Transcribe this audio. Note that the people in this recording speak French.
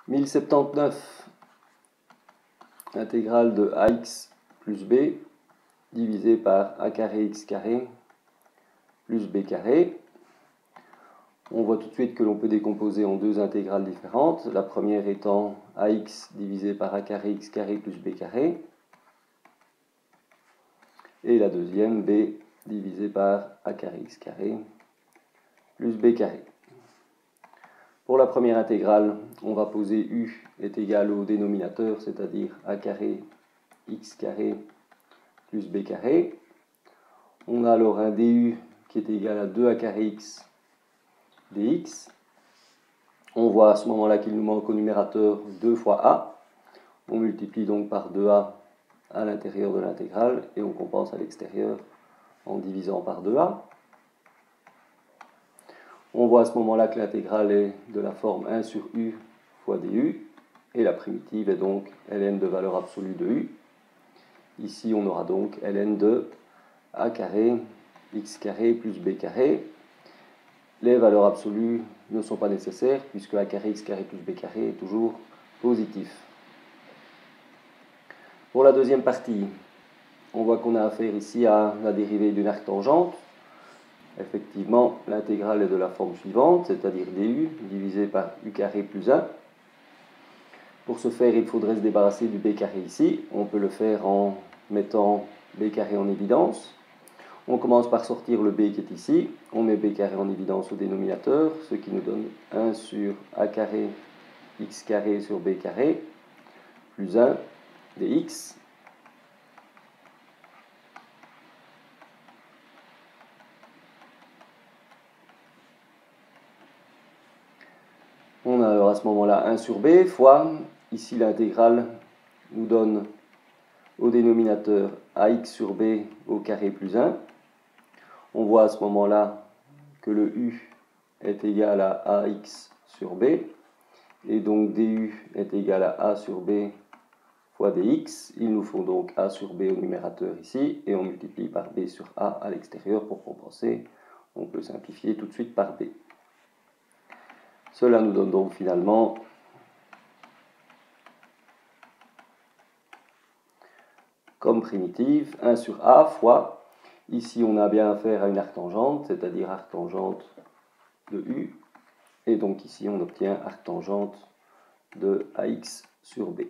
1079 intégrale de ax plus b divisé par a carré x carré plus b carré. On voit tout de suite que l'on peut décomposer en deux intégrales différentes. La première étant ax divisé par a carré x carré plus b carré. Et la deuxième, b divisé par a carré x carré plus b carré. Pour la première intégrale, on va poser u est égal au dénominateur, c'est-à-dire a carré x carré plus b carré. On a alors un du qui est égal à 2a carré x dx. On voit à ce moment-là qu'il nous manque au numérateur 2 fois a. On multiplie donc par 2a à l'intérieur de l'intégrale et on compense à l'extérieur en divisant par 2a. On voit à ce moment-là que l'intégrale est de la forme 1 sur u fois du, et la primitive est donc ln de valeur absolue de u. Ici, on aura donc ln de a carré x carré plus b carré. Les valeurs absolues ne sont pas nécessaires puisque a carré x carré plus b carré est toujours positif. Pour la deuxième partie, on voit qu'on a affaire ici à la dérivée d'une arctangente. Effectivement, l'intégrale est de la forme suivante, c'est-à-dire du divisé par u carré plus 1. Pour ce faire, il faudrait se débarrasser du b carré ici. On peut le faire en mettant b carré en évidence. On commence par sortir le b qui est ici. On met b carré en évidence au dénominateur, ce qui nous donne 1 sur a carré x carré sur b carré plus 1 dx. On a alors à ce moment-là 1 sur b fois, ici l'intégrale nous donne au dénominateur ax sur b au carré plus 1. On voit à ce moment-là que le u est égal à ax sur b, et donc du est égal à a sur b fois dx. Il nous faut donc a sur b au numérateur ici, et on multiplie par b sur a à l'extérieur pour compenser. On peut simplifier tout de suite par b. Cela nous donne donc finalement comme primitive 1 sur a fois, ici on a bien affaire à une arctangente, c'est-à-dire arctangente de u, et donc ici on obtient arctangente de ax sur b.